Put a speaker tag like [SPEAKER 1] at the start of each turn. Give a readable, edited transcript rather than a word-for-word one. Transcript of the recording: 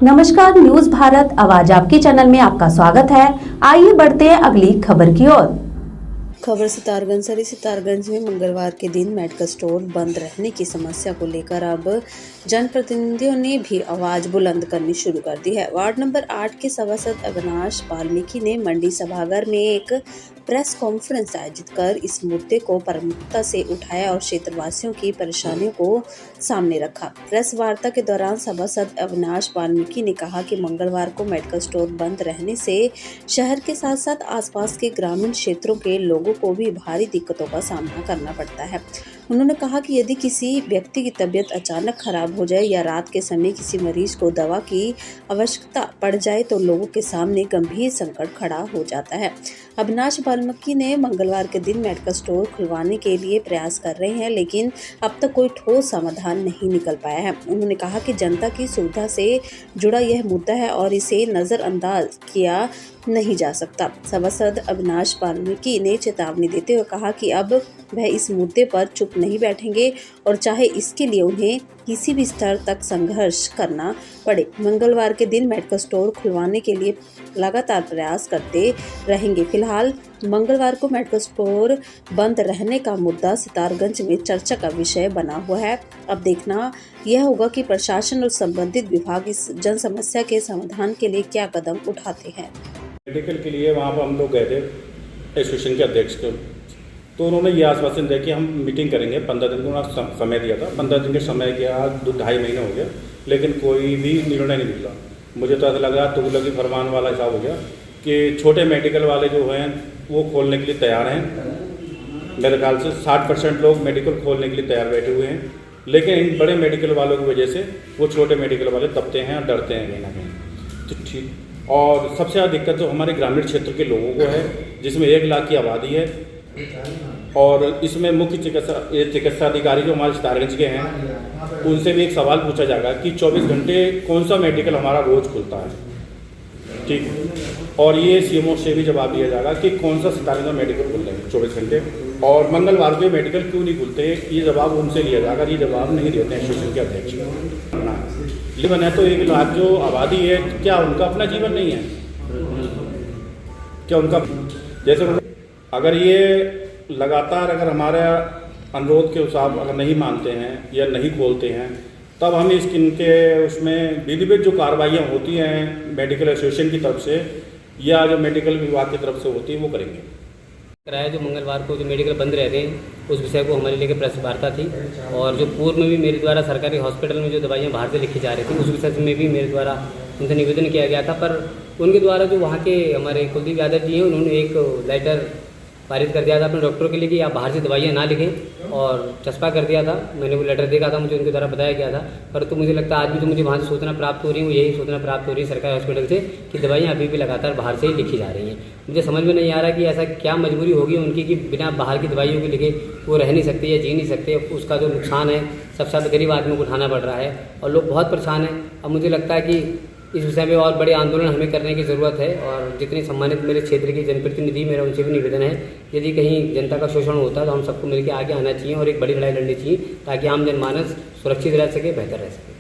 [SPEAKER 1] नमस्कार, न्यूज भारत आवाज आपके चैनल में आपका स्वागत है। आइए बढ़ते हैं अगली खबर की ओर।
[SPEAKER 2] खबर सितारगंज से। सितारगंज में मंगलवार के दिन मेडिकल स्टोर बंद रहने की समस्या को लेकर अब जनप्रतिनिधियों ने भी आवाज बुलंद करनी शुरू कर दी है। वार्ड नंबर 8 के सभासद अविनाश वाल्मीकि ने मंडी सभागार में एक प्रेस कॉन्फ्रेंस आयोजित कर इस मुद्दे को प्रमुखता से उठाया और क्षेत्रवासियों की परेशानियों को सामने रखा। प्रेस वार्ता के दौरान सभासद अविनाश वाल्मीकि ने कहा कि मंगलवार को मेडिकल स्टोर बंद रहने से शहर के साथ साथ आसपास के ग्रामीण क्षेत्रों के लोगों को भी भारी दिक्कतों का सामना करना पड़ता है। उन्होंने कहा कि यदि किसी व्यक्ति की तबीयत अचानक खराब हो जाए या रात के समय किसी मरीज को दवा की आवश्यकता पड़ जाए तो लोगों के सामने गंभीर संकट खड़ा हो जाता है। अविनाश वाल्मीकि ने मंगलवार के दिन मेडिकल स्टोर खुलवाने के लिए प्रयास कर रहे हैं, लेकिन अब तक कोई ठोस समाधान नहीं निकल पाया है। उन्होंने कहा कि जनता की सुविधा से जुड़ा यह मुद्दा है और इसे नजरअंदाज किया नहीं जा सकता। सभासद अविनाश वाल्मीकि ने चेतावनी देते हुए कहा कि अब वह इस मुद्दे पर चुप नहीं बैठेंगे और चाहे इसके लिए उन्हें किसी भी स्तर तक संघर्ष करना पड़े। मंगलवार के दिन मेडिकल स्टोर खुलवाने के लिए लगातार प्रयास करते रहेंगे। फिलहाल मंगलवार को मेडिकल स्टोर बंद रहने का मुद्दा सितारगंज में चर्चा का विषय बना हुआ है। अब देखना यह होगा कि प्रशासन और संबंधित विभाग इस जन समस्या के समाधान के लिए क्या कदम उठाते हैं।
[SPEAKER 3] मेडिकल के लिए वहाँ पर हम लोग गए थे एसोसिएशन के अध्यक्ष को, तो उन्होंने ये आश्वासन दिया कि हम मीटिंग करेंगे। 15 दिन का समय दिया था। 15 दिन के समय के आज 2-2.5 महीने हो गए, लेकिन कोई भी निर्णय नहीं निकला। मुझे तो ऐसा लग रहा तुगलकी फरमान वाला हिसाब हो गया कि छोटे मेडिकल वाले जो हैं वो खोलने के लिए तैयार हैं। मेरे ख्याल से 60% लोग मेडिकल खोलने के लिए तैयार बैठे हुए हैं, लेकिन इन बड़े मेडिकल वालों की वजह से वो छोटे मेडिकल वाले दबते हैं और डरते हैं कहीं ना कहीं। तो ठीक, और सबसे ज़्यादा दिक्कत तो हमारे ग्रामीण क्षेत्र के लोगों को है, जिसमें 1 लाख की आबादी है। और इसमें मुख्य चिकित्सा अधिकारी जो हमारे सितारगंज के हैं, उनसे भी एक सवाल पूछा जाएगा कि 24 घंटे कौन सा मेडिकल हमारा रोज़ खुलता है, ठीक। और ये सीएमओ से भी जवाब दिया जाएगा कि कौन सा सितारगंज में मेडिकल खुल रहे हैं 24 घंटे, और मंगलवार को मेडिकल क्यों नहीं खुलते, ये जवाब उनसे लिया जाएगा। ये जवाब नहीं देते हैं एसोसिएशन के अध्यक्ष। जीवन है तो 1 लाख जो आबादी है, क्या उनका अपना जीवन नहीं है? क्या उनका जैसे अगर ये लगातार अगर हमारा अनुरोध के हिसाब अगर नहीं मानते हैं या नहीं खोलते हैं, तब हम इनके उसमें विधिवत जो कार्रवाइयाँ होती हैं मेडिकल एसोसिएशन की तरफ से या जो मेडिकल विभाग की तरफ से होती है वो करेंगे।
[SPEAKER 4] कराया जो मंगलवार को जो मेडिकल बंद रहते हैं उस विषय को हमारे लेकर प्रेस वार्ता थी, और जो पूर्व में भी मेरे द्वारा सरकारी हॉस्पिटल में जो दवाइयाँ बाहर से लिखी जा रही थी उस विषय में भी मेरे द्वारा उनसे निवेदन किया गया था। पर उनके द्वारा जो वहाँ के हमारे कुलदीप यादव जी हैं, उन्होंने एक लेटर पारित कर दिया था अपने डॉक्टरों के लिए कि आप बाहर से दवाइयाँ ना लिखें, और चस्पा कर दिया था। मैंने वो लेटर देखा था, मुझे उनके द्वारा बताया गया था। पर तो मुझे लगता है आज भी तो मुझे वहाँ से सूचना प्राप्त हो रही है, वो यही सूचना प्राप्त हो रही है सरकारी हॉस्पिटल से कि दवाइयाँ अभी भी लगातार बाहर से ही लिखी जा रही हैं। मुझे समझ में नहीं आ रहा कि ऐसा क्या मजबूरी होगी उनकी कि बिना बाहर की दवाइयों के लिखे वो रह नहीं सकते या जी नहीं सकते। उसका जो नुकसान है सबसे ज़्यादा गरीब आदमी को उठाना पड़ रहा है और लोग बहुत परेशान हैं। अब मुझे लगता है कि इस विषय में और बड़े आंदोलन हमें करने की ज़रूरत है, और जितने सम्मानित मेरे क्षेत्र के जनप्रतिनिधि मेरा उनसे भी निवेदन है, यदि कहीं जनता का शोषण होता है तो हम सबको मिलकर आगे आना चाहिए और एक बड़ी लड़ाई लड़नी चाहिए ताकि आम जनमानस सुरक्षित रह सके, बेहतर रह सके।